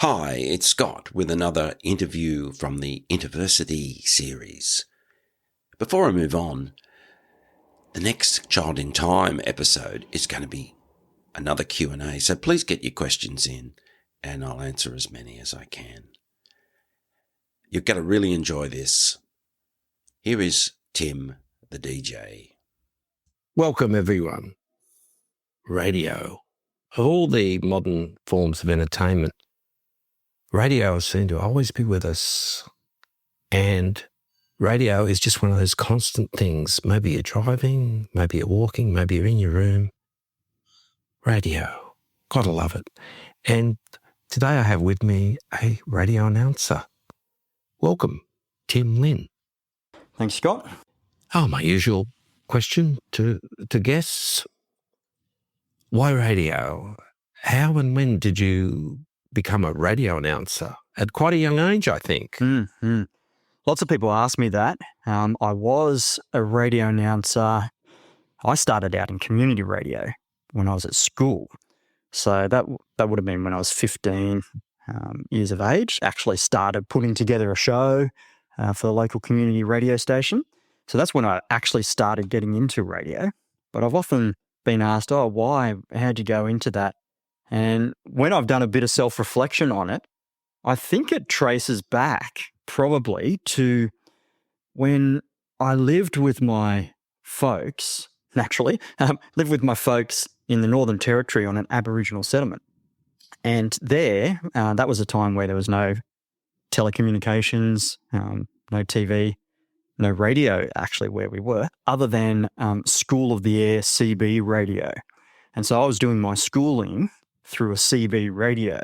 Hi, it's Scott with another interview from the Interversity series. Before I move on, the next Child in Time episode is going to be another Q&A, so please get your questions in and I'll answer as many as I can. You're going to really enjoy this. Here is Tim, the DJ. Welcome, everyone. Radio. Of all the modern forms of entertainment, radio seems to always be with us. And radio is just one of those constant things. Maybe you're driving, maybe you're walking, maybe you're in your room. Radio. Gotta love it. And today I have with me a radio announcer. Welcome, Tim Lynn. Thanks, Scott. Oh, my usual question to guests. Why radio? How and when did you become a radio announcer? At quite a young age, I think. Lots of people ask me that. I was a radio announcer. I started out in community radio when I was at school. So that would have been when I was 15 years of age. Actually started putting together a show for the local community radio station. So that's when I actually started getting into radio. But I've often been asked, why? How'd you go into that? And when I've done a bit of self-reflection on it, I think it traces back probably to when I lived with my folks, lived with my folks in the Northern Territory on an Aboriginal settlement. And there, that was a time where there was no telecommunications, no TV, no radio actually where we were, other than School of the Air CB radio. And so I was doing my schooling through a CB radio,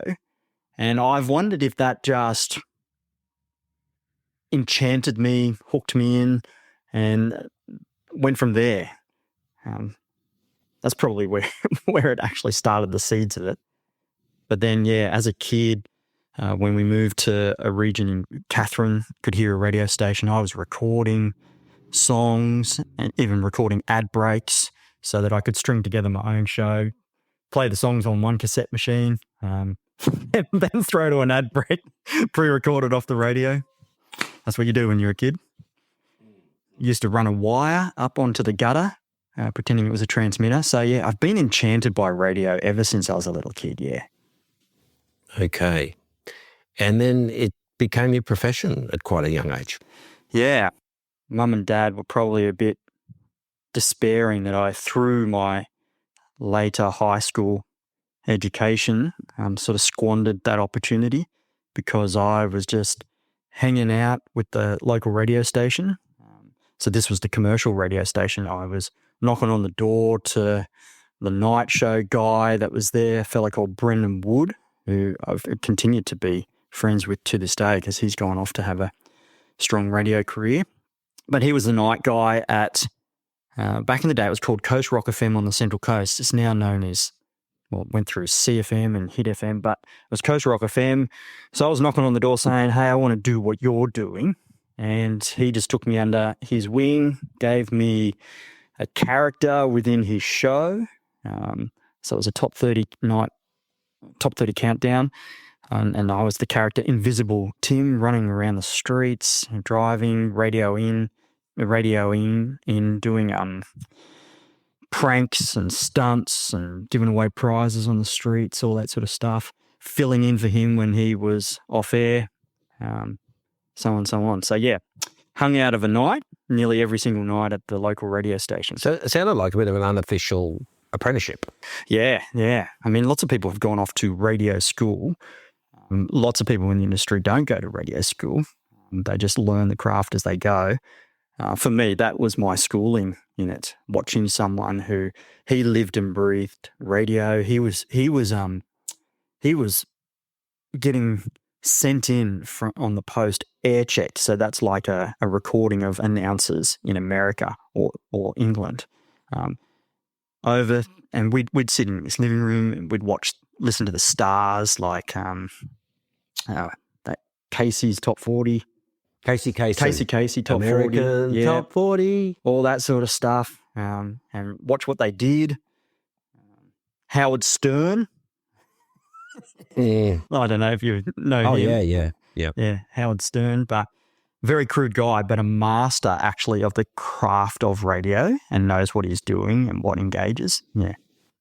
and I've wondered if that just enchanted me, hooked me in, and went from there. That's probably where it actually started, the seeds of it. But then, as a kid, when we moved to a region in Katherine, could hear a radio station, I was recording songs and even recording ad breaks so that I could string together my own show, play the songs on one cassette machine, and then throw to an ad break, pre-recorded off the radio. That's what you do when you're a kid. Used to run a wire up onto the gutter, pretending it was a transmitter. So, I've been enchanted by radio ever since I was a little kid, Okay. And then it became your profession at quite a young age. Yeah. Mum and Dad were probably a bit despairing that I, through my later high school education, sort of squandered that opportunity because I was just hanging out with the local radio station. So this was the commercial radio station. I was knocking on the door to the night show guy that was there, a fella called Brendan Wood, who I've continued to be friends with to this day because he's gone off to have a strong radio career. But he was the night guy at, back in the day, it was called Coast Rock FM on the Central Coast. It's now known as, it went through CFM and Hit FM, but it was Coast Rock FM. So I was knocking on the door saying, hey, I want to do what you're doing. And he just took me under his wing, gave me a character within his show. So it was a top 30 countdown. And I was the character Invisible Tim, running around the streets, driving, radioing in, doing pranks and stunts and giving away prizes on the streets, all that sort of stuff, filling in for him when he was off air, so on. So, hung out of a night, nearly every single night at the local radio station. So it sounded like a bit of an unofficial apprenticeship. Yeah. I mean, lots of people have gone off to radio school. Lots of people in the industry don't go to radio school. They just learn the craft as they go. For me, that was my schooling in it, watching someone who he lived and breathed radio. He was getting sent in on the post air checked. So that's like a recording of announcers in America or England. And we'd sit in his living room and we'd listen to the stars like that Casey's Top 40. Casey Top American 40. Top 40. All that sort of stuff. And watch what they did. Howard Stern. I don't know if you know Oh, him. yeah. Yeah, Howard Stern, but very crude guy, but a master actually of the craft of radio and knows what he's doing and what engages. Yeah.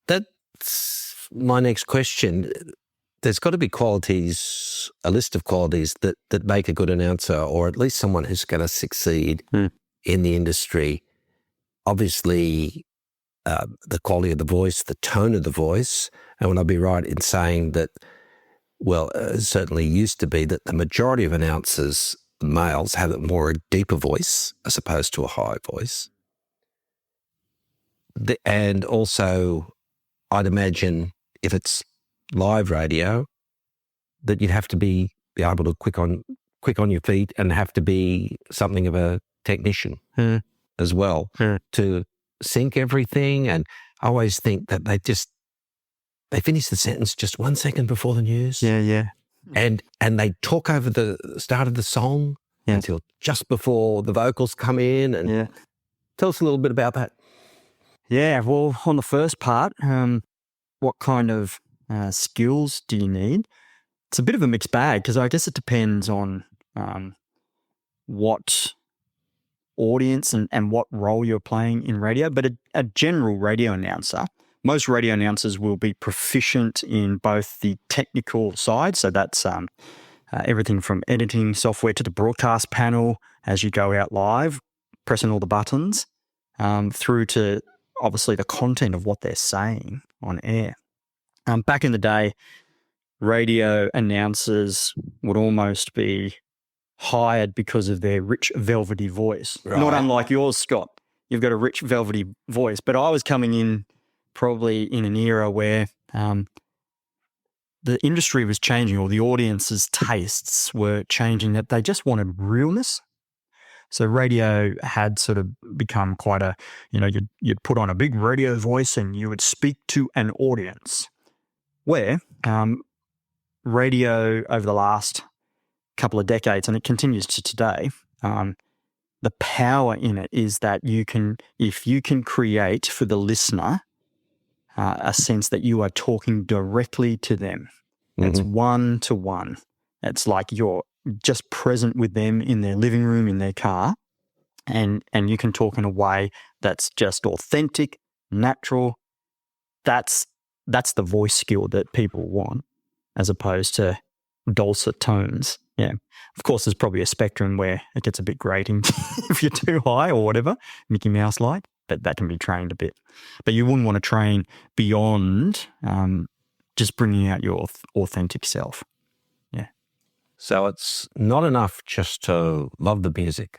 That's my next question. There's got to be qualities, a list of qualities that make a good announcer, or at least someone who's going to succeed in the industry. Obviously, the quality of the voice, the tone of the voice, and would I be right in saying that, well, it certainly used to be that the majority of announcers, males, have a more deeper voice as opposed to a high voice. And also, I'd imagine if it's live radio, that you'd have to be able to quick on your feet and have to be something of a technician as well to sync everything. And I always think that they finish the sentence just 1 second before the news. Yeah. And they talk over the start of the song until just before the vocals come in. And tell us a little bit about that. Yeah, well, on the first part, what kind of skills do you need? It's a bit of a mixed bag because I guess it depends on what audience and what role you're playing in radio. But a general radio announcer, most radio announcers will be proficient in both the technical side, so that's everything from editing software to the broadcast panel as you go out live, pressing all the buttons, through to obviously the content of what they're saying on air. Back in the day, radio announcers would almost be hired because of their rich, velvety voice. Right. Not unlike yours, Scott. You've got a rich, velvety voice. But I was coming in probably in an era where the industry was changing, or the audience's tastes were changing, that they just wanted realness. So radio had sort of become quite a, you'd put on a big radio voice and you would speak to an audience. Where radio over the last couple of decades, and it continues to today, the power in it is that if you can create for the listener a sense that you are talking directly to them. It's one-to-one. It's like you're just present with them in their living room, in their car, and you can talk in a way that's just authentic, natural. That's the voice skill that people want, as opposed to dulcet tones. Yeah. Of course, there's probably a spectrum where it gets a bit grating if you're too high or whatever, Mickey Mouse like, but that can be trained a bit. But you wouldn't want to train beyond just bringing out your authentic self. Yeah. So it's not enough just to love the music.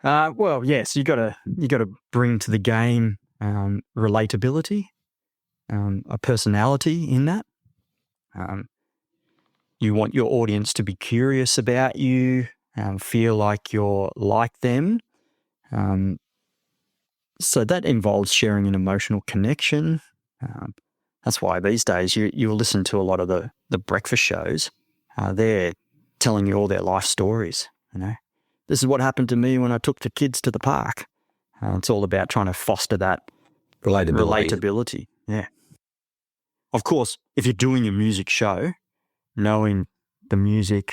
Well, yes, you got to bring to the game relatability, a personality in that. You want your audience to be curious about you, feel like you're like them. So that involves sharing an emotional connection. That's why these days you'll listen to a lot of the breakfast shows. They're telling you all their life stories. This is what happened to me when I took the kids to the park. It's all about trying to foster that relatability. Yeah. Of course, if you're doing a music show, knowing the music.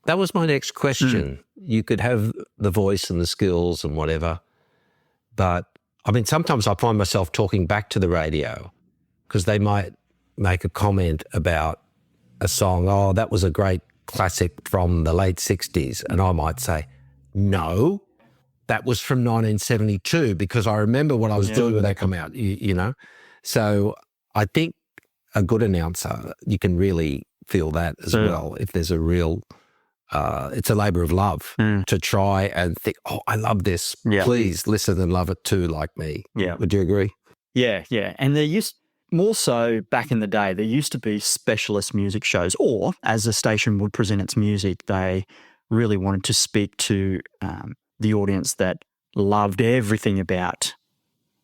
That was my next question. You could have the voice and the skills and whatever, but I mean, sometimes I find myself talking back to the radio because they might make a comment about a song. Oh, that was a great classic from the late 60s. And I might say, no, that was from 1972 because I remember what I was doing when they come out, So I think a good announcer, you can really feel that as well. If there's a real, it's a labour of love to try and think, oh, I love this. Yeah. Please listen and love it too, like me. Yeah. Would you agree? Yeah. And more so back in the day, there used to be specialist music shows, or as a station would present its music, they really wanted to speak to the audience that loved everything about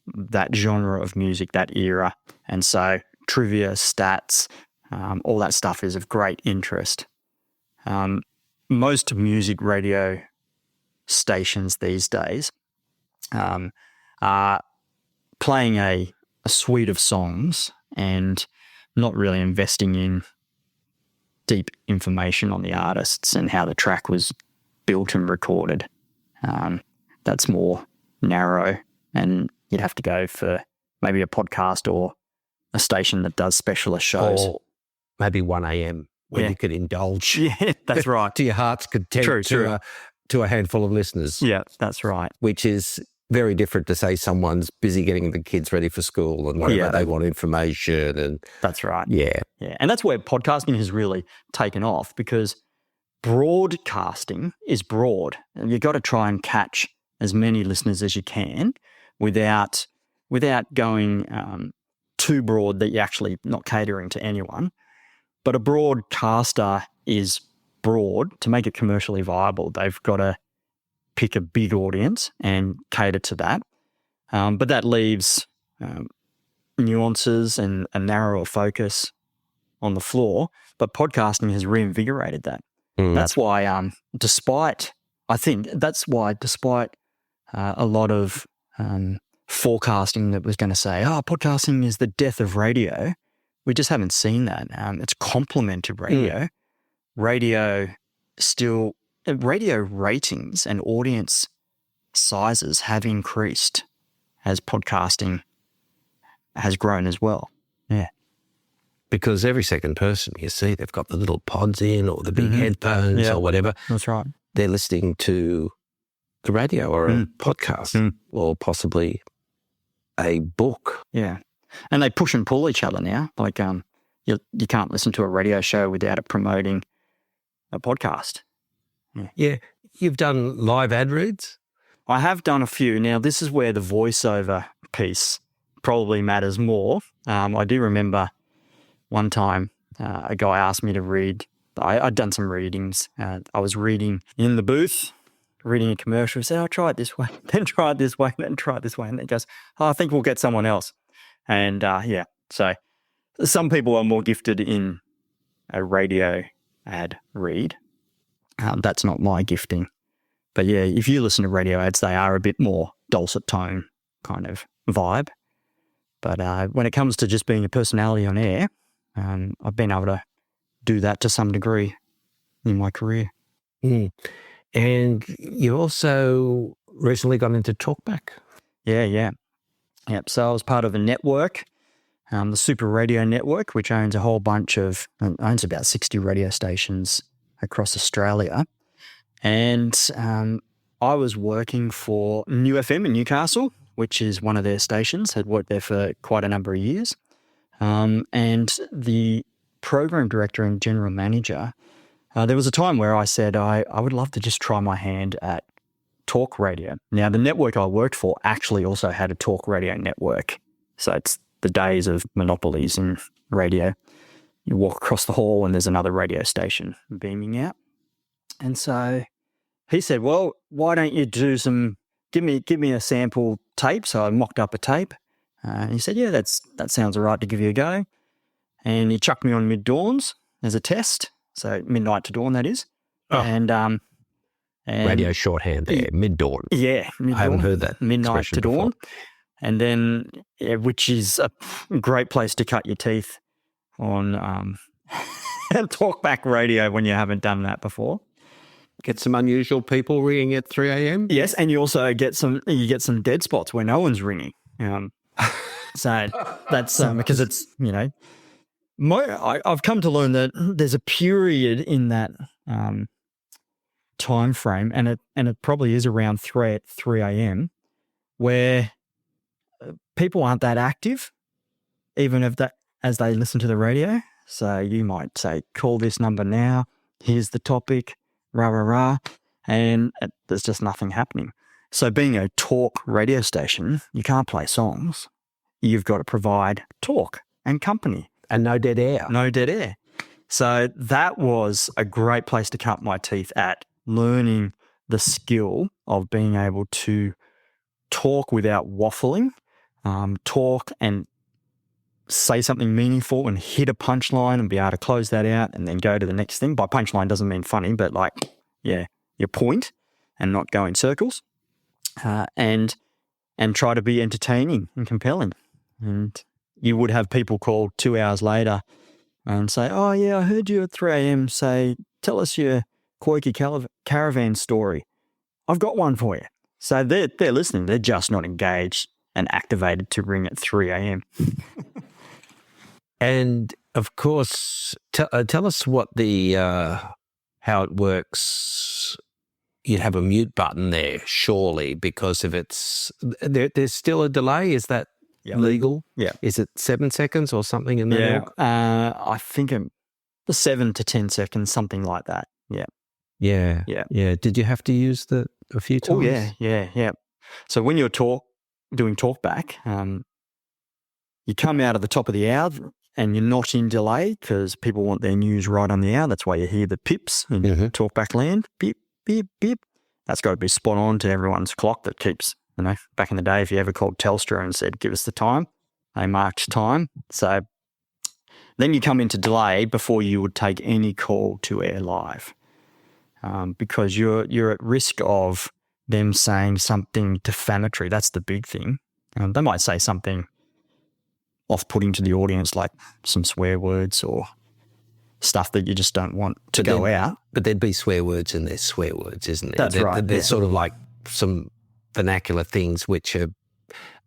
that genre of music, that era. And so trivia, stats, all that stuff is of great interest. Most music radio stations these days are playing a suite of songs, and not really investing in deep information on the artists and how the track was built and recorded. That's more narrow, and you'd have to go for maybe a podcast or a station that does specialist shows. Or maybe 1 a.m. when Yeah. you could indulge Yeah, that's right. to your heart's content True. to a handful of listeners, Yeah, that's right. which is very different to say someone's busy getting the kids ready for school and whatever, Yeah. they want information and That's right. yeah. Yeah. And that's where podcasting has really taken off, because broadcasting is broad, and you've got to try and catch as many listeners as you can without going too broad that you're actually not catering to anyone. But a broadcaster is broad. To make it commercially viable, they've got to pick a big audience and cater to that. But that leaves nuances and a narrower focus on the floor. But podcasting has reinvigorated that. That's why, despite a lot of forecasting that was going to say, podcasting is the death of radio, we just haven't seen that. It's complemented radio. Radio ratings and audience sizes have increased as podcasting has grown as well. Yeah. Because every second person you see, they've got the little pods in or the big headphones or whatever. That's right. They're listening to the radio or a podcast or possibly a book. Yeah. And they push and pull each other now. Like you can't listen to a radio show without it promoting a podcast. Yeah. You've done live ad reads? I have done a few. Now, this is where the voiceover piece probably matters more. I do remember one time a guy asked me to read. I'd done some readings. I was reading in the booth, reading a commercial. He said, try it this way, then try it this way, then try it this way. And then he goes, I think we'll get someone else. And so some people are more gifted in a radio ad read. That's not my gifting. But yeah, if you listen to radio ads, they are a bit more dulcet tone kind of vibe. But when it comes to just being a personality on air, I've been able to do that to some degree in my career. And you also recently got into talkback. Yeah. Yep. So I was part of a network, the Super Radio Network, which owns about 60 radio stations across Australia. And I was working for New FM in Newcastle, which is one of their stations. Had worked there for quite a number of years. And the program director and general manager, there was a time where I said I would love to just try my hand at talk radio. Now, the network I worked for actually also had a talk radio network. So it's the days of monopolies in radio. You walk across the hall and there's another radio station beaming out. And so he said, well, why don't you do give me a sample tape. So I mocked up a tape. And he said, yeah, that sounds all right to give you a go. And he chucked me on mid-dawns as a test. So midnight to dawn, that is. Oh. And Radio shorthand there, mid-dawn. Yeah. Mid-dawn, I haven't heard that midnight to dawn. Before. And then, which is a great place to cut your teeth on talkback radio when you haven't done that before. Get some unusual people ringing at 3 a.m. Yes, and you also get some dead spots where no one's ringing. So that's because it's, I've come to learn that there's a period in that time frame, and it probably is around 3 a.m. where people aren't that active, even as they listen to the radio. So you might say, call this number now. Here's the topic. Rah, rah, rah, and there's just nothing happening. So being a talk radio station, you can't play songs. You've got to provide talk and company. And no dead air. No dead air. So that was a great place to cut my teeth at learning the skill of being able to talk without waffling, talk and say something meaningful and hit a punchline and be able to close that out and then go to the next thing. By punchline doesn't mean funny, but your point and not go in circles, and try to be entertaining and compelling. And you would have people call 2 hours later and say, "Oh yeah, I heard you at 3 a.m. say, tell us your quirky caravan story. I've got one for you." So they're listening. They're just not engaged and activated to ring at 3 a.m. And of course, tell us what how it works. You'd have a mute button there, surely, because if it's there's still a delay. Is that legal? Yeah. Is it 7 seconds or something in there? Yeah. I think the 7 to 10 seconds, something like that. Yeah. Yeah. Yeah. Yeah. Did you have to use a few times? Oh yeah. So when you're doing talkback, you come out at the top of the hour and you're not in delay because people want their news right on the hour. That's why you hear the pips in talkback land. Beep, beep, beep. That's got to be spot on to everyone's clock that keeps, back in the day, if you ever called Telstra and said, give us the time, they marked time. So then you come into delay before you would take any call to air live because you're at risk of them saying something defamatory. That's the big thing. They might say something off-putting to the audience, like some swear words or stuff that you just don't want to go out. But there'd be swear words and there's swear words, isn't there? That's right. There's sort of like some vernacular things which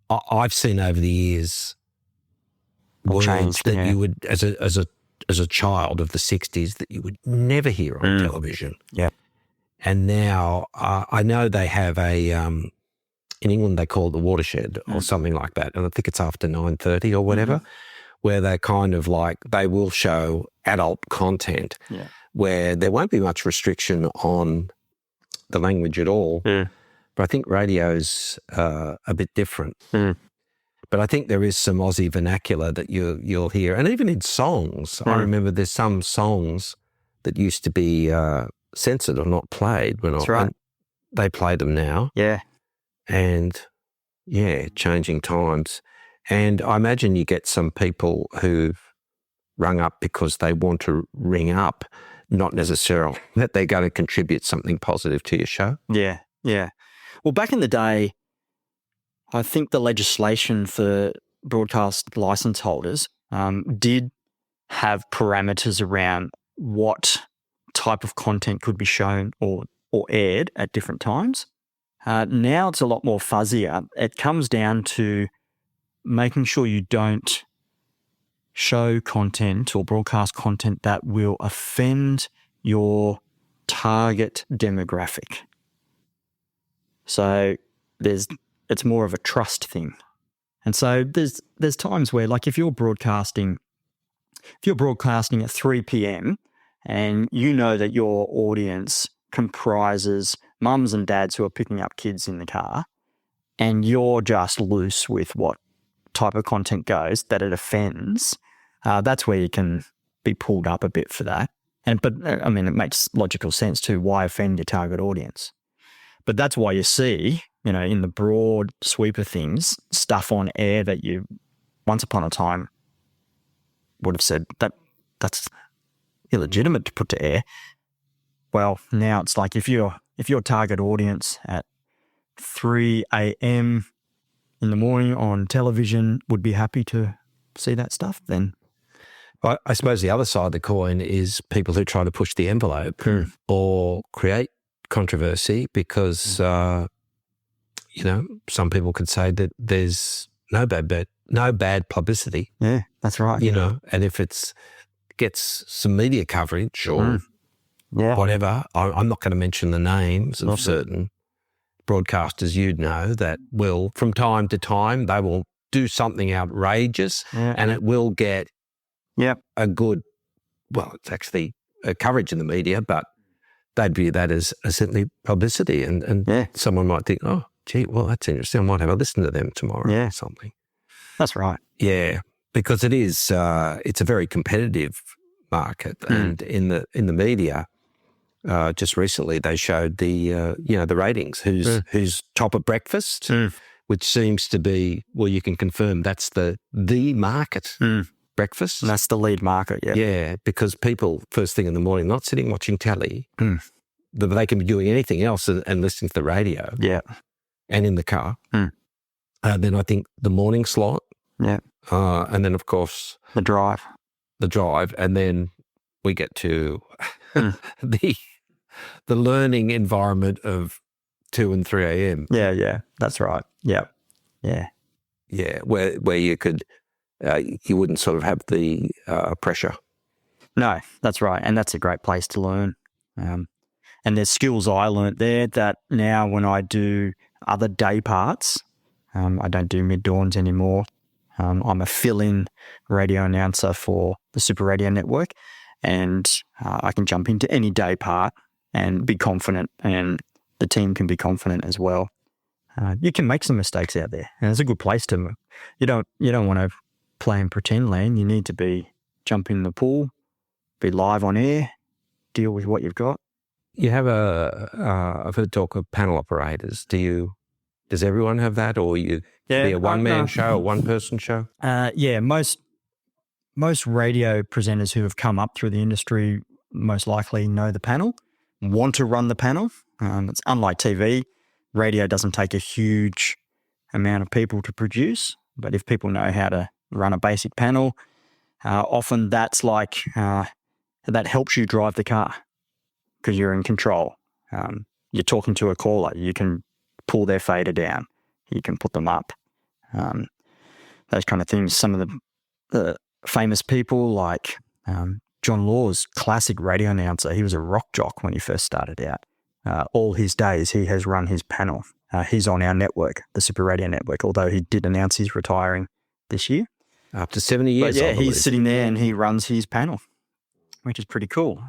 I've seen over the years, words that you would, as a child of the 60s, that you would never hear on television. Yeah. And now I know they have in England they call it the watershed or something like that, and I think it's after 9:30 or whatever, where they kind of like, they will show adult content where there won't be much restriction on the language at all. Yeah. But I think radio's a bit different. But I think there is some Aussie vernacular that you'll hear, and even in songs. I remember there's some songs that used to be censored or not played when they play them now. Yeah. And changing times. And I imagine you get some people who've rung up because they want to ring up, not necessarily that they're going to contribute something positive to your show. Yeah. Well, back in the day, I think the legislation for broadcast license holders did have parameters around what type of content could be shown or aired at different times. Now it's a lot more fuzzier. It comes down to making sure you don't show content or broadcast content that will offend your target demographic. So it's more of a trust thing. And so there's times where, like, if you're broadcasting at 3 p.m. and you know that your audience comprises mums and dads who are picking up kids in the car, and you're just loose with what type of content goes, that it offends, that's where you can be pulled up a bit for that. But it makes logical sense too. Why offend your target audience? But that's why you see, in the broad sweep of things, stuff on air that you once upon a time would have said that's illegitimate to put to air. Well, now it's like if your target audience at 3 a.m. in the morning on television would be happy to see that stuff, then I suppose the other side of the coin is people who try to push the envelope or create controversy because, some people could say that there's no bad publicity. Yeah, that's right. And if it gets some media coverage or whatever, I'm not going to mention the names of certain broadcasters that will, from time to time, they will do something outrageous and it will get a good, it's actually a coverage in the media, but they'd view that as certainly publicity and someone might think, oh, gee, well, that's interesting. I might have a listen to them tomorrow or something. That's right. Yeah, because it is, it's a very competitive market and in the media, just recently they showed the ratings, who's top of breakfast, which seems to be, well, you can confirm that's the market, breakfast. And that's the lead market, yeah. Yeah, because people first thing in the morning, not sitting watching telly, but they can be doing anything else and listening to the radio. Yeah. And in the car. Then I think the morning slot And then, of course, The drive. and then we get to Mm. the learning environment of 2 and 3 a.m. Yeah, that's right. Yeah. Yeah, where you could you wouldn't sort of have the pressure. No, that's right. And that's a great place to learn. And there's skills I learnt there that now when I do other day parts, I don't do mid-dawns anymore. I'm a fill-in radio announcer for the Super Radio Network, and I can jump into any day part and be confident, and the team can be confident as well. You can make some mistakes out there, and it's a good place to. You don't want to play in pretend land. You need to jump in the pool, be live on air, deal with what you've got. You have I've heard talk of panel operators. Does everyone have that, or be a one-man show, a one-person show? Yeah, most radio presenters who have come up through the industry most likely know the panel, want to run the panel. It's unlike TV. Radio doesn't take a huge amount of people to produce, but if people know how to run a basic panel, often that's like that helps you drive the car because you're in control. You're talking to a caller. You can pull their fader down. You can put them up. Those kind of things. Some of the famous people like John Law's classic radio announcer. He was a rock jock when he first started out. All his days, he has run his panel. He's on our network, the Super Radio Network, although he did announce he's retiring this year. After 70 years, But yeah, he's sitting there and he runs his panel, which is pretty cool.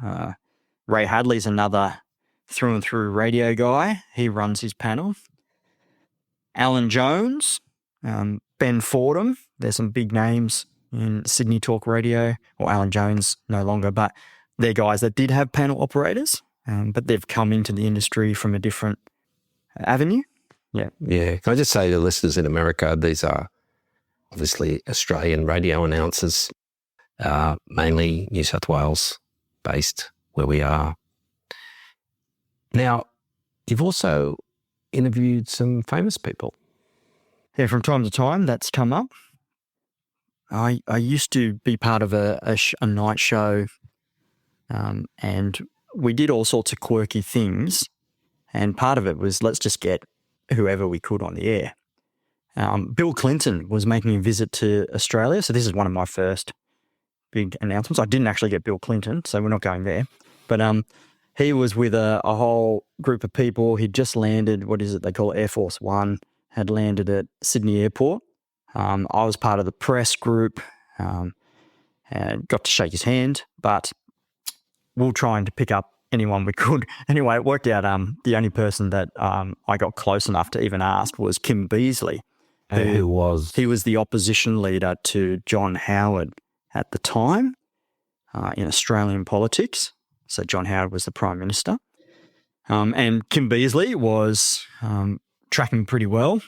Ray Hadley's another through and through radio guy. He runs his panel. Alan Jones, Ben Fordham. There's some big names in Sydney Talk Radio, or Alan Jones no longer, but they're guys that did have panel operators, but they've come into the industry from a different avenue. Yeah. Yeah. Can I just say to listeners in America, these are obviously Australian radio announcers, mainly New South Wales based where we are. Now, you've also interviewed some famous people. Yeah, from time to time that's come up. I used to be part of a night show, and we did all sorts of quirky things, and part of it was let's just get whoever we could on the air. Bill Clinton was making a visit to Australia, so this is one of my first big announcements. I didn't actually get Bill Clinton, so we're not going there. But he was with a whole group of people. He'd just landed, what is it they call Air Force One, had landed at Sydney Airport. I was part of the press group and got to shake his hand, but we were trying to pick up anyone we could. Anyway, it worked out the only person that I got close enough to even ask was Kim Beazley. Who was? He was the opposition leader to John Howard at the time in Australian politics. So John Howard was the Prime Minister. And Kim Beazley was tracking pretty well.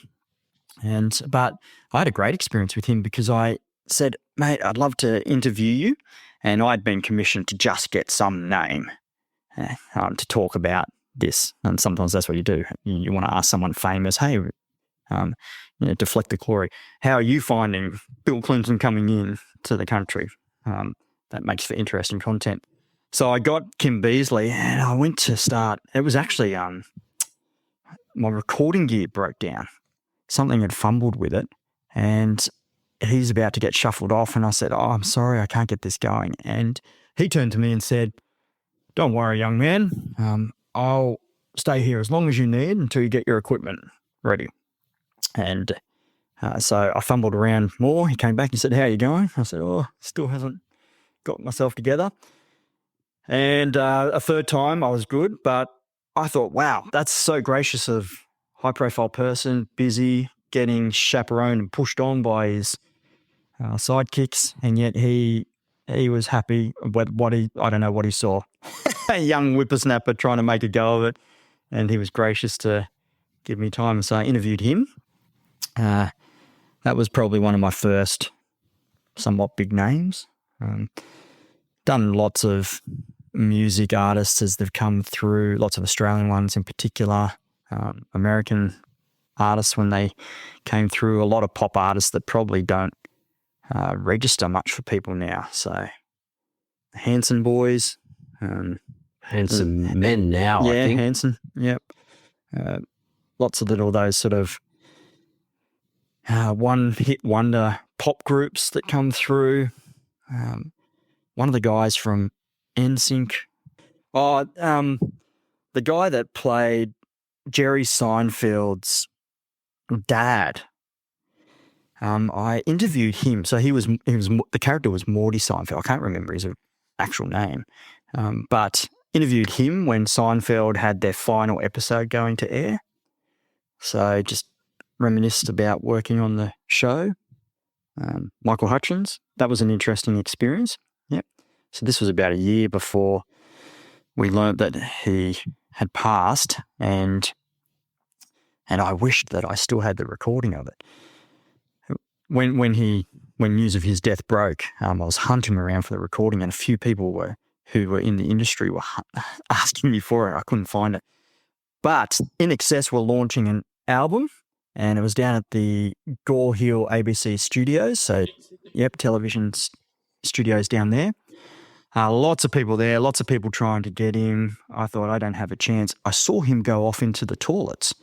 But I had a great experience with him because I said, mate, I'd love to interview you. And I'd been commissioned to just get some name to talk about this. And sometimes that's what you do. You want to ask someone famous, hey, deflect the glory. How are you finding Bill Clinton coming in to the country? That makes for interesting content. So I got Kim Beazley and I went to start. It was actually my recording gear broke down. Something had fumbled with it and he's about to get shuffled off. And I said, oh, I'm sorry, I can't get this going. And he turned to me and said, don't worry, young man. I'll stay here as long as you need until you get your equipment ready. And so I fumbled around more. He came back and said, how are you going? I said, oh, still hasn't got myself together. And a third time I was good, but I thought, wow, that's so gracious of high-profile person, busy, getting chaperoned and pushed on by his sidekicks, and yet he was happy with I don't know what he saw. A young whippersnapper trying to make a go of it, and he was gracious to give me time. So I interviewed him. That was probably one of my first somewhat big names. Done lots of music artists as they've come through, lots of Australian ones in particular, American artists when they came through, a lot of pop artists that probably don't register much for people now. So Hanson boys. Handsome men now, Yeah, I think. Hanson. Yep. Lots of little those sort of one-hit wonder pop groups that come through. One of the guys from NSYNC. The guy that played Jerry Seinfeld's dad. I interviewed him. So he was the character was Morty Seinfeld. I can't remember his actual name, but interviewed him when Seinfeld had their final episode going to air. So just reminisced about working on the show. Michael Hutchins. That was an interesting experience. Yep. So this was about a year before we learnt that he had passed, and I wished that I still had the recording of it. When news of his death broke, I was hunting around for the recording, and a few people who were in the industry were asking me for it. I couldn't find it. But In Excess were launching an album, and it was down at the Gore Hill ABC studios. So, yep, television studios down there. Lots of people there, lots of people trying to get in. I thought, I don't have a chance. I saw him go off into the toilets,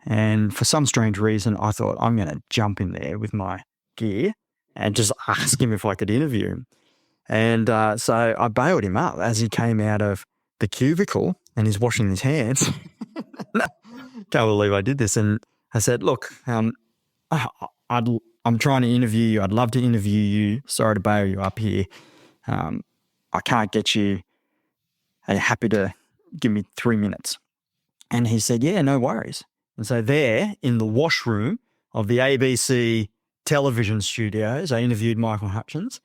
and for some strange reason, I thought, I'm going to jump in there with my gear and just ask him if I could interview him. And so I bailed him up as he came out of the cubicle and he's washing his hands. Can't believe I did this. And I said, look, I'm trying to interview you. I'd love to interview you. Sorry to bail you up here. I can't get you. Are you happy to give me 3 minutes? And he said, yeah, no worries. And so there in the washroom of the ABC television studios, I interviewed Michael Hutchins,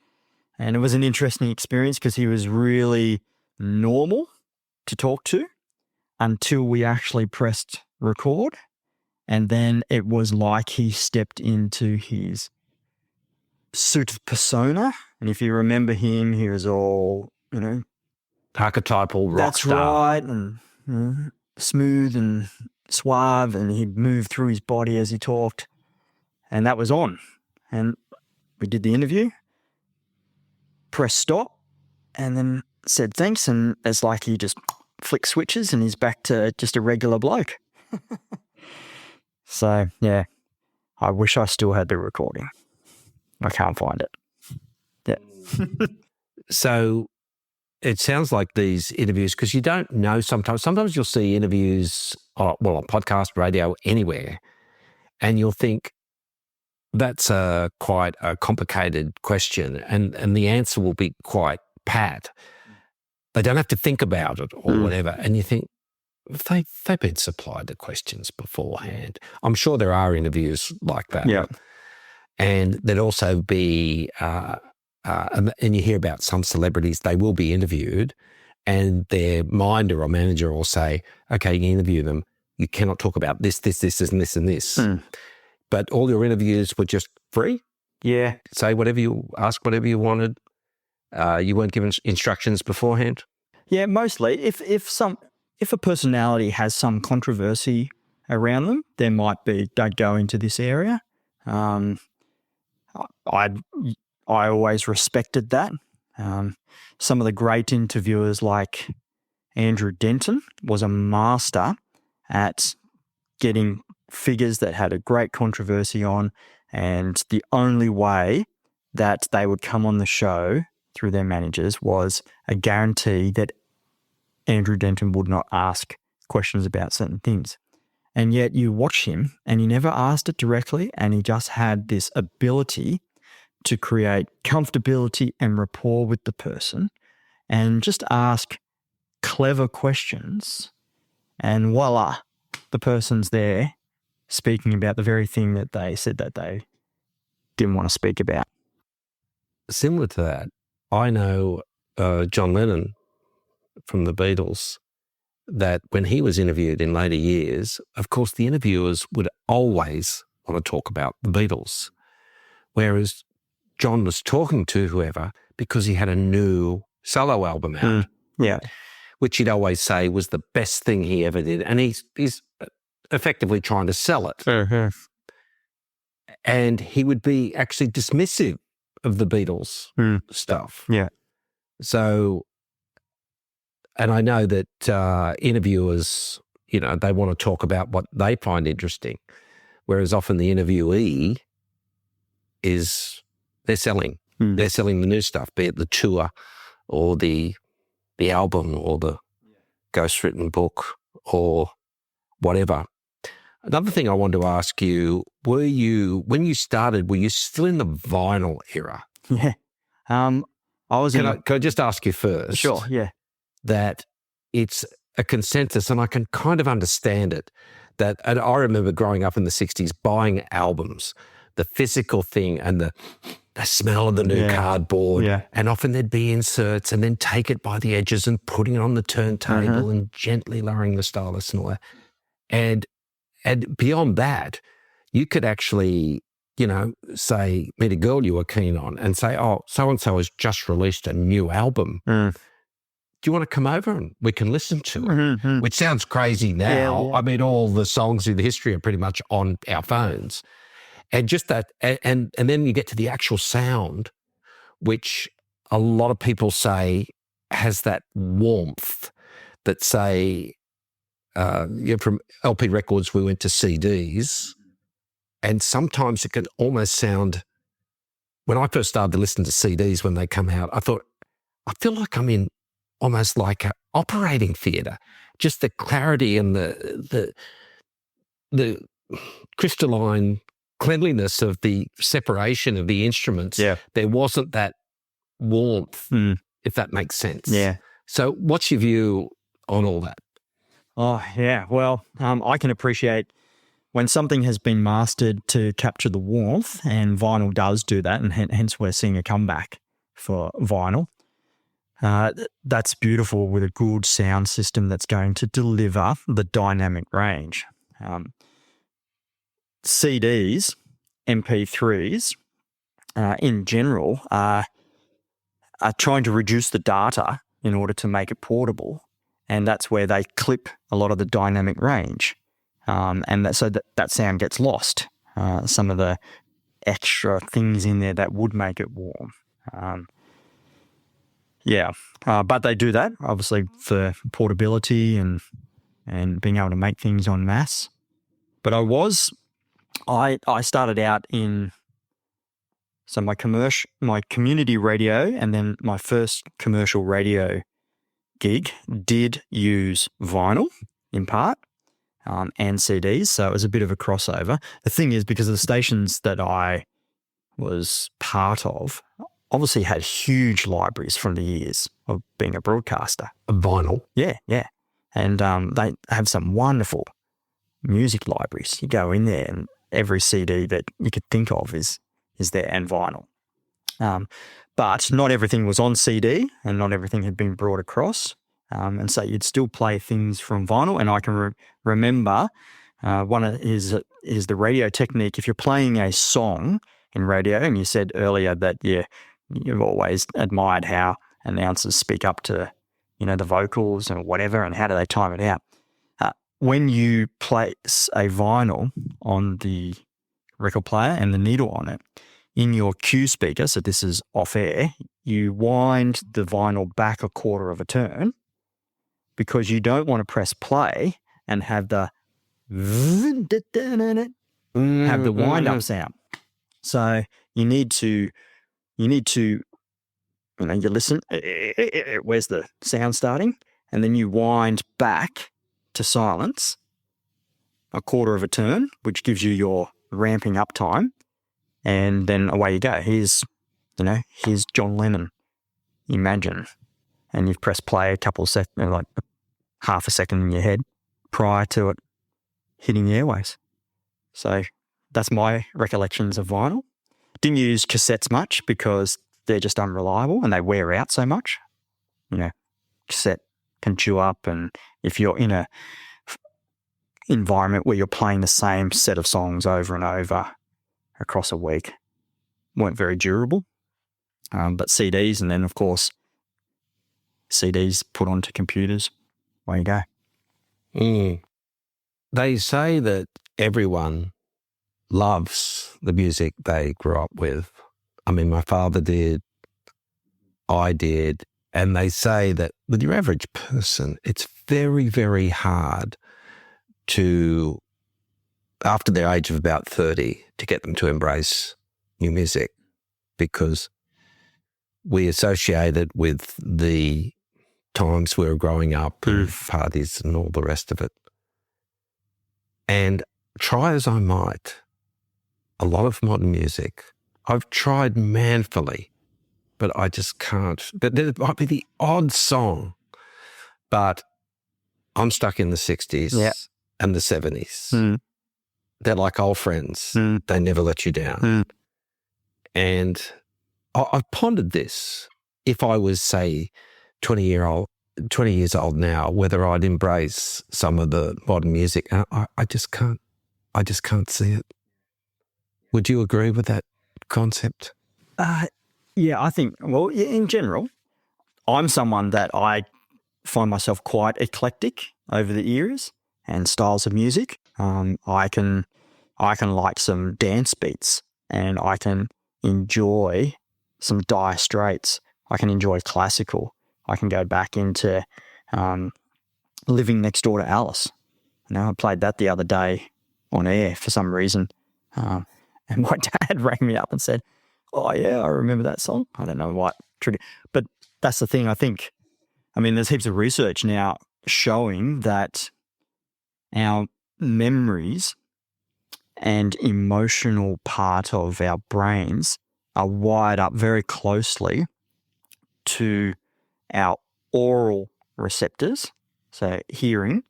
and it was an interesting experience because he was really normal to talk to until we actually pressed record. And then it was like he stepped into his suit of persona. And if you remember him, he was all, Archetypal rock that's star. right, and smooth and suave, and he'd move through his body as he talked. And that was on. And we did the interview, pressed stop, and then said thanks. And it's like he just flicked switches and he's back to just a regular bloke. So, yeah, I wish I still had the recording. I can't find it. Yeah. So it sounds like these interviews, because you don't know sometimes you'll see interviews, on podcast, radio, anywhere, and you'll think that's quite a complicated question, and the answer will be quite pat. They don't have to think about it or whatever. And you think, they've been supplied the questions beforehand. I'm sure there are interviews like that. Yeah. And there'd also be, and you hear about some celebrities, they will be interviewed and their minder or manager will say, okay, you interview them. You cannot talk about this, and this. But all your interviews were just free. Yeah. Say whatever ask whatever you wanted. You weren't given instructions beforehand. Yeah, mostly. If a personality has some controversy around them, there might be, don't go into this area. I always respected that. Some of the great interviewers like Andrew Denton was a master at getting figures that had a great controversy on, and the only way that they would come on the show through their managers was a guarantee that Andrew Denton would not ask questions about certain things. And yet you watch him and he never asked it directly, and he just had this ability to create comfortability and rapport with the person and just ask clever questions, and voila, the person's there speaking about the very thing that they said that they didn't want to speak about. Similar to that, I know John Lennon from the Beatles, that when he was interviewed in later years, of course, the interviewers would always want to talk about the Beatles, whereas John was talking to whoever because he had a new solo album out, which he'd always say was the best thing he ever did, and he's effectively trying to sell it. And he would be actually dismissive of the Beatles stuff. Yeah. So, and I know that interviewers, they want to talk about what they find interesting, whereas often the interviewee they're selling. They're selling the new stuff, be it the tour or the album or the ghostwritten book or whatever. Another thing I wanted to ask you, when you started, were you still in the vinyl era? Yeah. I was Can I just ask you first? Sure, yeah. That it's a consensus, and I can kind of understand it, and I remember growing up in the 60s buying albums, the physical thing and the smell of the new cardboard, and often there'd be inserts, and then take it by the edges and putting it on the turntable and gently lowering the stylus and all that. And beyond that, you could actually, say, meet a girl you were keen on and say, oh, so-and-so has just released a new album. Do you want to come over and we can listen to it? Which sounds crazy now. I mean, all the songs in the history are pretty much on our phones. And just that, and then you get to the actual sound, which a lot of people say has that warmth that, say, from LP records we went to CDs, and sometimes it can almost sound, when I first started to listen to CDs when they come out, I thought, I feel like I'm in almost like an operating theatre. Just the clarity and the crystalline cleanliness of the separation of the instruments. Yeah. There wasn't that warmth, if that makes sense. Yeah. So what's your view on all that? Oh, yeah. Well, I can appreciate when something has been mastered to capture the warmth, and vinyl does do that, and hence we're seeing a comeback for vinyl. That's beautiful with a good sound system that's going to deliver the dynamic range. CDs, MP3s, in general, are trying to reduce the data in order to make it portable, and that's where they clip a lot of the dynamic range, and that sound gets lost. Some of the extra things in there that would make it warm. But they do that obviously for portability and being able to make things en masse. But I started out in my community radio, and then my first commercial radio gig did use vinyl in part, and CDs, so it was a bit of a crossover. The thing is, because of the stations that I was part of obviously had huge libraries from the years of being a broadcaster. Vinyl? Yeah. And they have some wonderful music libraries. You go in there and every CD that you could think of is there, and vinyl. But not everything was on CD, and not everything had been brought across. And so you'd still play things from vinyl. And I can remember one is the radio technique. If you're playing a song in radio, and you said earlier that you've always admired how announcers speak up to the vocals and whatever, and how do they time it out. When you place a vinyl on the record player and the needle on it, in your cue speaker, so this is off air, you wind the vinyl back a quarter of a turn, because you don't want to press play and have the wind up sound. So you need to you listen, where's the sound starting? And then you wind back to silence a quarter of a turn, which gives you your ramping up time. And then away you go. Here's John Lennon, Imagine. And you've pressed play a couple of seconds, like half a second in your head prior to it hitting the airways. So that's my recollections of vinyl. Didn't use cassettes much because they're just unreliable and they wear out so much. Cassette can chew up, and if you're in a environment where you're playing the same set of songs over and over across a week, weren't very durable. But CDs, and then of course CDs put onto computers, away you go. They say that everyone loves the music they grew up with, I mean, my father did, I did, and they say that with your average person, it's very, very hard to, after the age of about 30, to get them to embrace new music, because we associate it with the times we were growing up, parties and all the rest of it. And try as I might, a lot of modern music, I've tried manfully, but I just can't. But there might be the odd song, but I'm stuck in the 60s and the 70s. They're like old friends. They never let you down. And I've pondered this. If I was, say, 20 years old now, whether I'd embrace some of the modern music. I just can't see it. Would you agree with that concept? Yeah, I think, well, in general, I'm someone that I find myself quite eclectic over the eras and styles of music. I can like some dance beats, and I can enjoy some Dire Straits. I can enjoy classical. I can go back into Living Next Door to Alice. I played that the other day on air for some reason. And my dad rang me up and said, "Oh, yeah, I remember that song." I don't know what triggered. But that's the thing, I think. I mean, there's heaps of research now showing that our memories and emotional part of our brains are wired up very closely to our oral receptors, so hearing,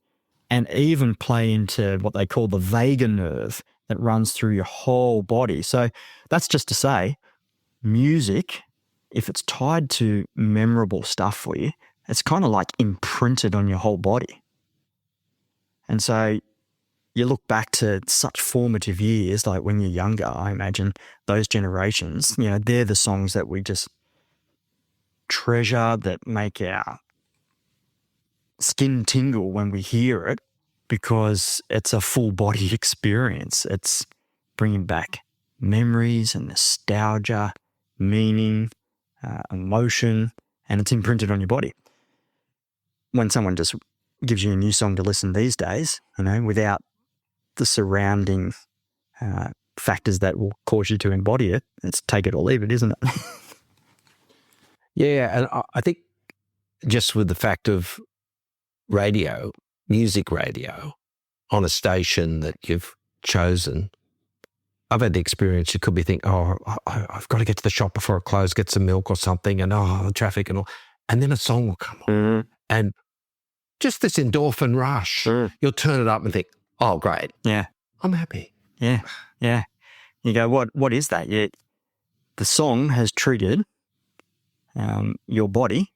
and even play into what they call the vagus nerve that runs through your whole body. So that's just to say, music, if it's tied to memorable stuff for you, it's kind of like imprinted on your whole body. And so you look back to such formative years, like when you're younger, I imagine those generations, they're the songs that we just treasure, that make our skin tingle when we hear it, because it's a full body experience. It's bringing back memories and nostalgia, meaning, emotion, and it's imprinted on your body. When someone just gives you a new song to listen these days, without the surrounding factors that will cause you to embody it, it's take it or leave it, isn't it? Yeah, and I think just with the fact of radio, music radio, on a station that you've chosen, I've had the experience, you could be thinking, oh, I've got to get to the shop before it closes, get some milk or something, and the traffic and all. And then a song will come on. And just this endorphin rush, you'll turn it up and think, oh, great. Yeah. I'm happy. Yeah. Yeah. You go, what is that? The song has triggered your body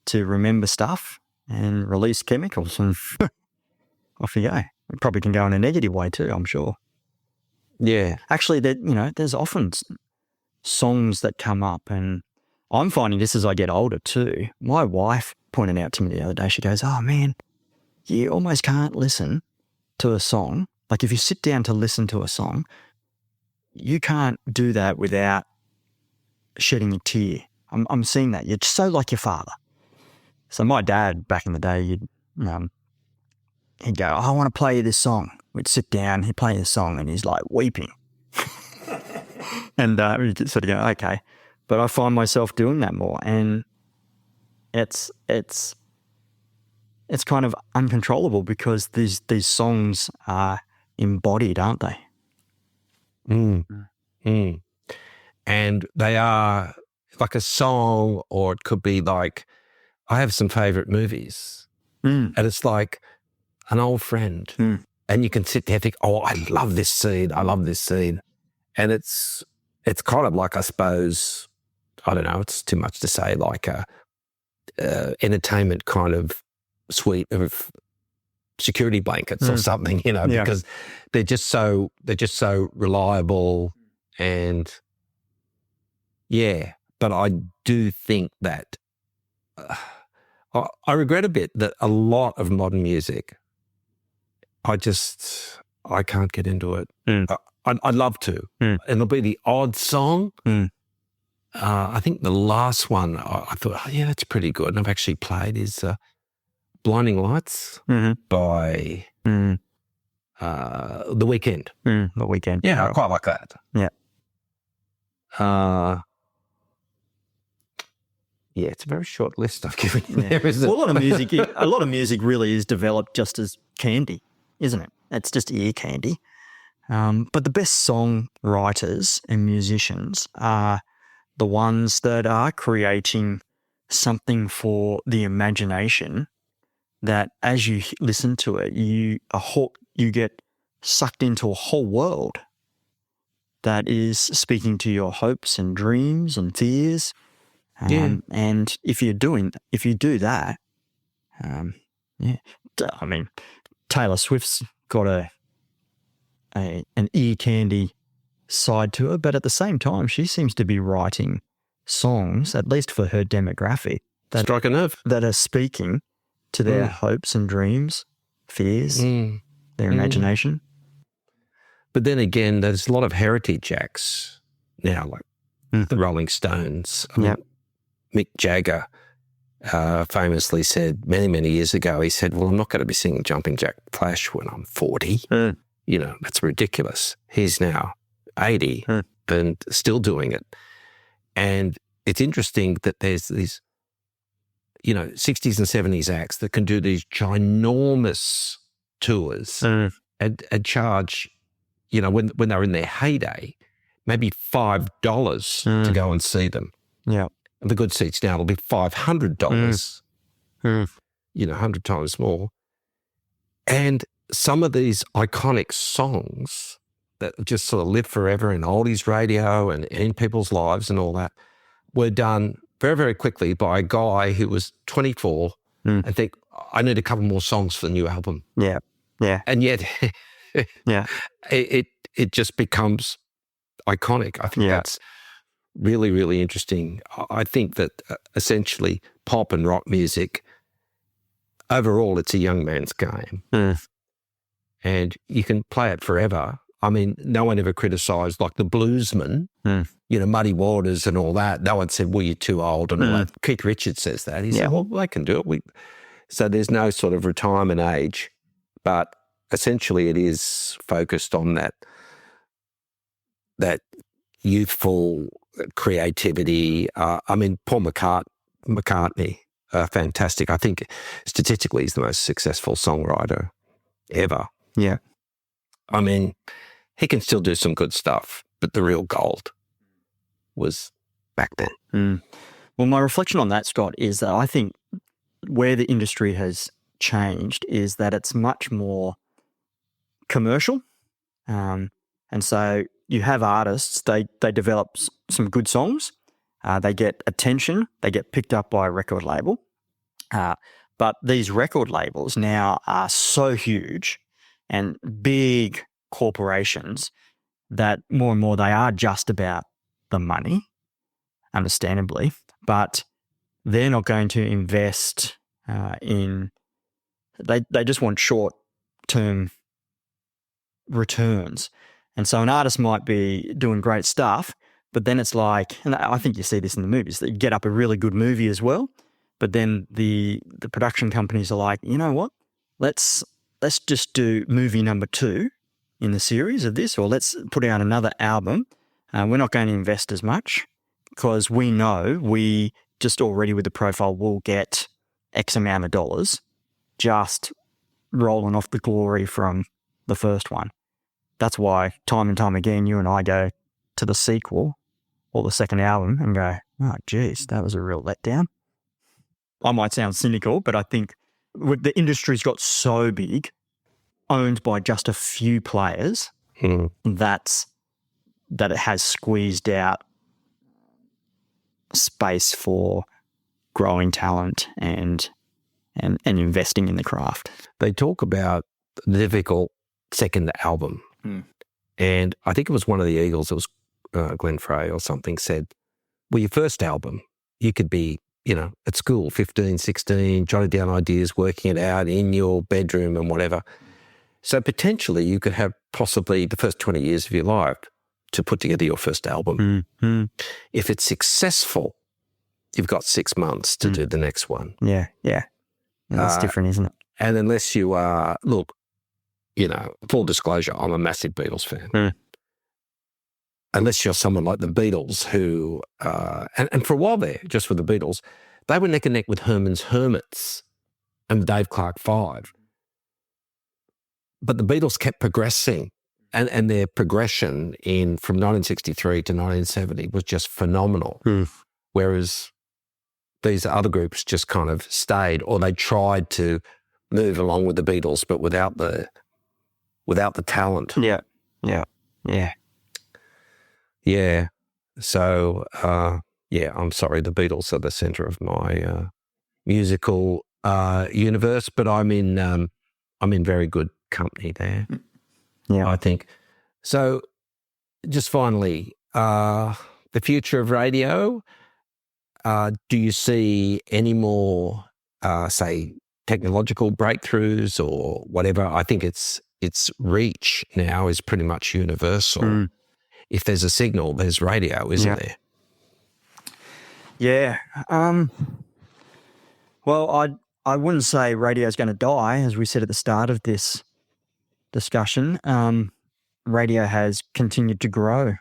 to remember stuff and release chemicals, and off you go. It probably can go in a negative way too, I'm sure. Yeah. Actually, there's often songs that come up, and I'm finding this as I get older too. My wife pointed out to me the other day, she goes, "Oh man, you almost can't listen to a song. Like if you sit down to listen to a song, you can't do that without shedding a tear. I'm seeing that. You're so like your father." So my dad, back in the day, he'd go, "I want to play you this song." We'd sit down, he'd play the song, and he's like weeping. And we'd sort of go, okay. But I find myself doing that more, and it's kind of uncontrollable because these songs are embodied, aren't they? And they are like a song, or it could be like, I have some favorite movies, and it's like an old friend, and you can sit there and think, oh, I love this scene. I love this scene. And it's kind of like, I suppose, I don't know, it's too much to say, like a entertainment kind of suite of security blankets or something, because they're just so reliable. And yeah, but I do think that I regret a bit that a lot of modern music, I can't get into it. I'd love to. And it'll be the odd song, I think the last one I thought, oh, yeah, that's pretty good, and I've actually played is Blinding Lights by The Weeknd. The Weeknd. Yeah, I quite like that. Yeah. Yeah, it's a very short list I've given you Yeah. there, isn't it? Well, a lot of music really is developed just as candy, isn't it? It's just ear candy. But the best songwriters and musicians are the ones that are creating something for the imagination that as you listen to it, you get sucked into a whole world that is speaking to your hopes and dreams and fears. And if you do that, I mean, Taylor Swift's got an ear candy side to her, but at the same time, she seems to be writing songs, at least for her demographic, Strike a nerve. that are speaking to their hopes and dreams, fears, their imagination. But then again, there's a lot of heritage acts now, like the Rolling Stones. I mean, Mick Jagger famously said many, many years ago, he said, well, I'm not going to be singing Jumping Jack Flash when I'm 40. You know, that's ridiculous. He's now 80 and still doing it. And it's interesting that there's these, 60s and 70s acts that can do these ginormous tours and charge, when they're in their heyday, maybe $5 to go and see them. Yeah. And the good seats now will be $500, 100 times more. And some of these iconic songs that just sort of live forever in oldies radio and in people's lives and all that were done very, very quickly by a guy who was 24 and think, I need a couple more songs for the new album. Yeah. Yeah. And yet Yeah. it just becomes iconic. I think that's really, really interesting. I think that essentially pop and rock music, overall, it's a young man's game. And you can play it forever. I mean, no one ever criticised, like the bluesmen, Muddy Waters and all that. No one said, well, you're too old and all that. Keith Richards says that. He said, well, they can do it. So there's no sort of retirement age, but essentially it is focused on that youthful creativity. I mean, Paul McCartney, fantastic. I think statistically he's the most successful songwriter ever. Yeah. I mean, he can still do some good stuff, but the real gold was back then. Well, my reflection on that, Scott, is that I think where the industry has changed is that it's much more commercial. And so you have artists, they develop some good songs, they get attention, they get picked up by a record label. But these record labels now are so huge and big corporations that more and more they are just about the money, understandably, but they're not going to invest they just want short-term returns. And so an artist might be doing great stuff, but then it's like, and I think you see this in the movies, that you get up a really good movie as well, but then the production companies are like, you know what, let's just do movie number 2 in the series of this, or let's put out another album. We're not going to invest as much because we know we just already with the profile will get X amount of dollars just rolling off the glory from the first one. That's why time and time again, you and I go to the sequel or the second album and go, oh, geez, that was a real letdown. I might sound cynical, but I think the industry's got so big, owned by just a few players, that it has squeezed out space for growing talent and investing in the craft. They talk about the difficult second album. And I think it was one of the Eagles, it was Glenn Frey or something, said, well, your first album, you could be, at school, 15, 16, jotting down ideas, working it out in your bedroom and whatever. So potentially you could have possibly the first 20 years of your life to put together your first album. Mm-hmm. If it's successful, you've got 6 months to do the next one. Yeah. That's different, isn't it? And unless you are, look, full disclosure, I'm a massive Beatles fan. Mm. Unless you're someone like the Beatles who, and for a while there, just for the Beatles, they were neck and neck with Herman's Hermits and the Dave Clark Five. But the Beatles kept progressing, and their progression from 1963 to 1970 was just phenomenal. Mm. Whereas these other groups just kind of stayed, or they tried to move along with the Beatles, but without the talent. Yeah. So, I'm sorry, the Beatles are the centre of my musical universe, but I'm in very good company there. Yeah. I think. So, just finally, the future of radio. Do you see any more, say, technological breakthroughs or whatever? I think its reach now is pretty much universal. Mm. If there's a signal, there's radio, isn't there? Yeah. Well, I wouldn't say radio is going to die, as we said at the start of this discussion. Radio has continued to grow,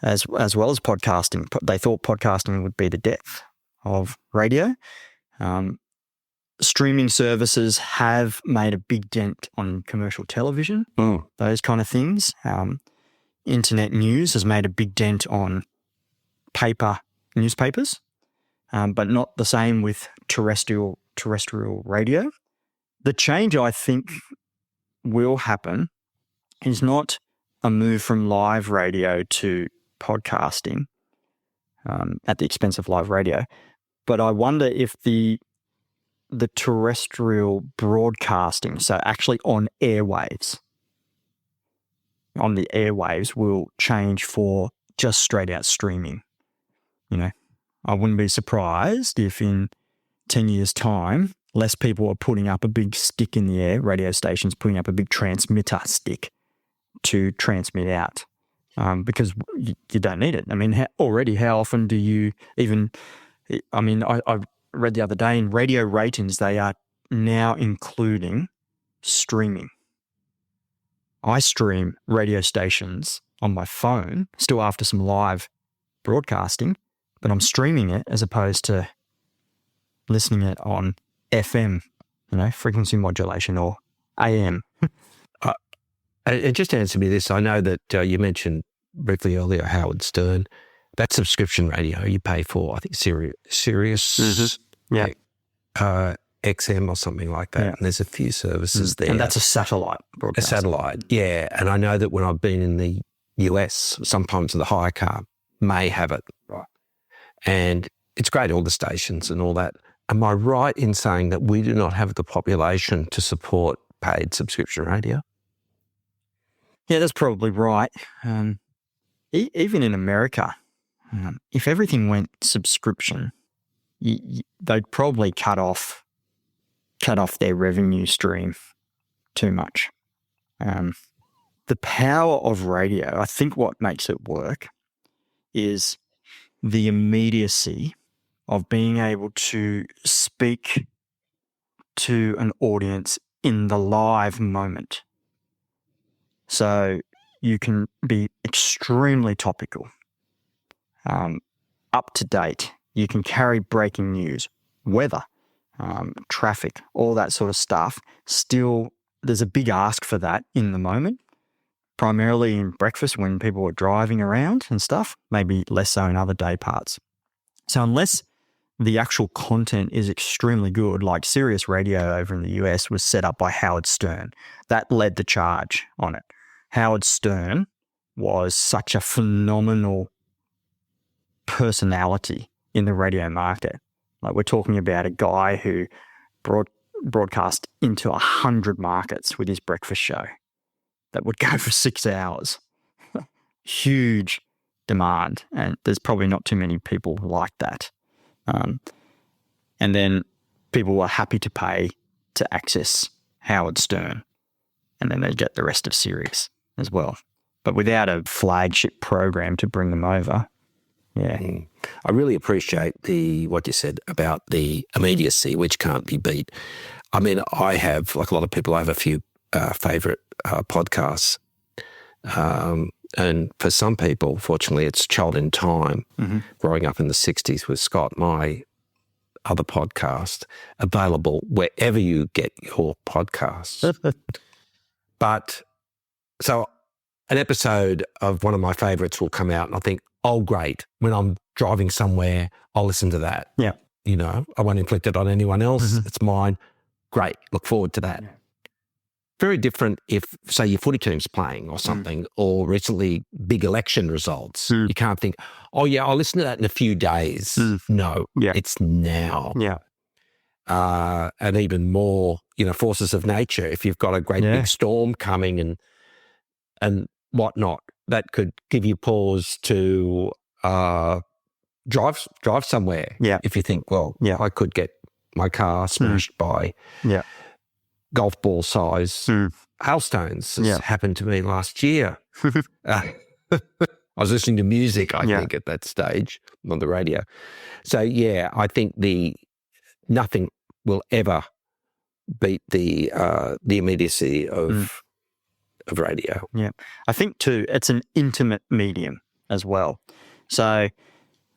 as well as podcasting. They thought podcasting would be the death of radio. Streaming services have made a big dent on commercial television, those kind of things. Internet news has made a big dent on paper newspapers, but not the same with terrestrial radio. The change I think will happen is not a move from live radio to podcasting at the expense of live radio, but I wonder if the terrestrial broadcasting, so actually on the airwaves, will change for just straight out streaming. I wouldn't be surprised if in 10 years' time, less people are putting up a big stick in the air, radio stations putting up a big transmitter stick to transmit out, because you don't need it. I mean, how often do you even, I read the other day in radio ratings, they are now including streaming. I stream radio stations on my phone, still after some live broadcasting, but I'm streaming it as opposed to listening it on FM, frequency modulation, or AM. And just to answer me this, I know that you mentioned briefly earlier Howard Stern. That subscription radio you pay for, I think Sirius XM or something like that. Yeah. And there's a few services there. And that's a satellite broadcast. A satellite, yeah. And I know that when I've been in the US, sometimes the hire car may have it. Right. And it's great, all the stations and all that. Am I right in saying that we do not have the population to support paid subscription radio? Yeah, that's probably right. Even in America, if everything went subscription, they'd probably cut off their revenue stream too much. The power of radio, I think what makes it work is the immediacy of being able to speak to an audience in the live moment. So you can be extremely topical, up to date. You can carry breaking news, weather, traffic, all that sort of stuff. Still, there's a big ask for that in the moment, primarily in breakfast when people are driving around and stuff, maybe less so in other day parts. So unless the actual content is extremely good, like Sirius Radio over in the US was set up by Howard Stern. That led the charge on it. Howard Stern was such a phenomenal personality in the radio market. Like, we're talking about a guy who broadcast into 100 markets with his breakfast show that would go for 6 hours. Huge demand, and there's probably not too many people like that. And then people were happy to pay to access Howard Stern, and then they get the rest of Sirius as well. but without a flagship program to bring them over. Yeah. I really appreciate what you said about the immediacy, which can't be beat. I mean, I have, like a lot of people, I have a few favourite podcasts. And for some people, fortunately, it's Child in Time, growing up in the 60s with Scott, my other podcast, available wherever you get your podcasts. But so an episode of one of my favourites will come out and I think, oh, great, when I'm driving somewhere, I'll listen to that. Yeah. You know, I won't inflict it on anyone else. It's mine. Great. Look forward to that. Yeah. Very different if, say, your footy team's playing or something, or recently big election results. You can't think, oh, yeah, I'll listen to that in a few days. No, it's now. Yeah. And even more, forces of nature. If you've got a great big storm coming and whatnot, that could give you pause to drive somewhere. Yeah. If you think, well, I could get my car smashed by golf ball size hailstones. This happened to me last year. I was listening to music, I think, at that stage on the radio. So, I think nothing will ever beat the immediacy of radio. Yeah. I think, too, it's an intimate medium as well. So,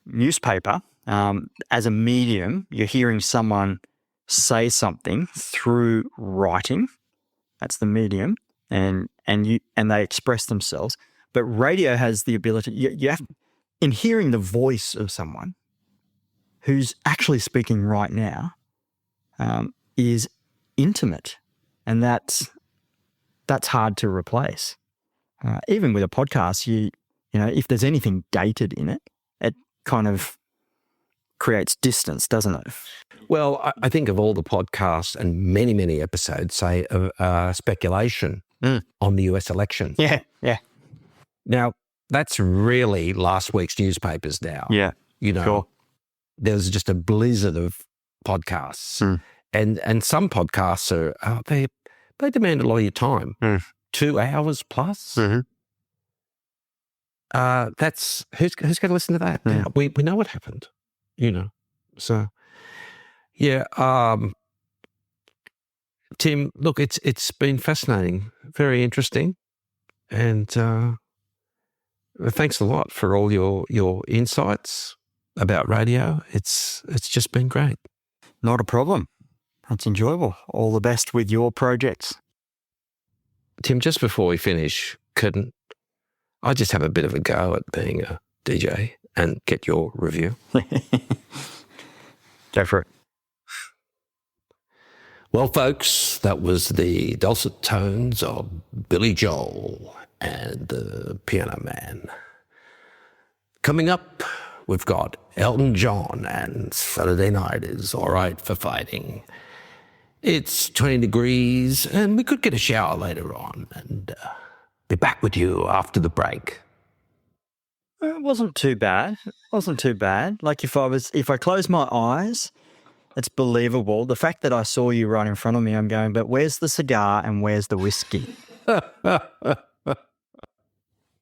newspaper, as a medium, you're hearing someone say something through writing. That's the medium, and they express themselves. But radio has the ability. You have, in hearing the voice of someone who's actually speaking right now, is intimate, and that's hard to replace. Even with a podcast, you know, if there's anything dated in it, it kind of creates distance, doesn't it? Well, I think of all the podcasts and many, many episodes, say, of speculation on the US election. Yeah. Now, that's really last week's newspapers now. Yeah. Sure. There's just a blizzard of podcasts. And some podcasts are, they demand a lot of your time. 2 hours plus. That's, who's going to listen to that? We know what happened, So, Tim, look, it's been fascinating, very interesting, and thanks a lot for all your insights about radio. It's just been great. Not a problem. That's enjoyable. All the best with your projects. Tim, just before we finish, can I just have a bit of a go at being a DJ and get your review? Go for it. Well, folks, that was the dulcet tones of Billy Joel and the Piano Man. Coming up, we've got Elton John and Saturday Night is All Right for Fighting. It's 20 degrees and we could get a shower later on and be back with you after the break. It wasn't too bad. Like if I close my eyes, it's believable. The fact that I saw you right in front of me, I'm going, but where's the cigar and where's the whiskey?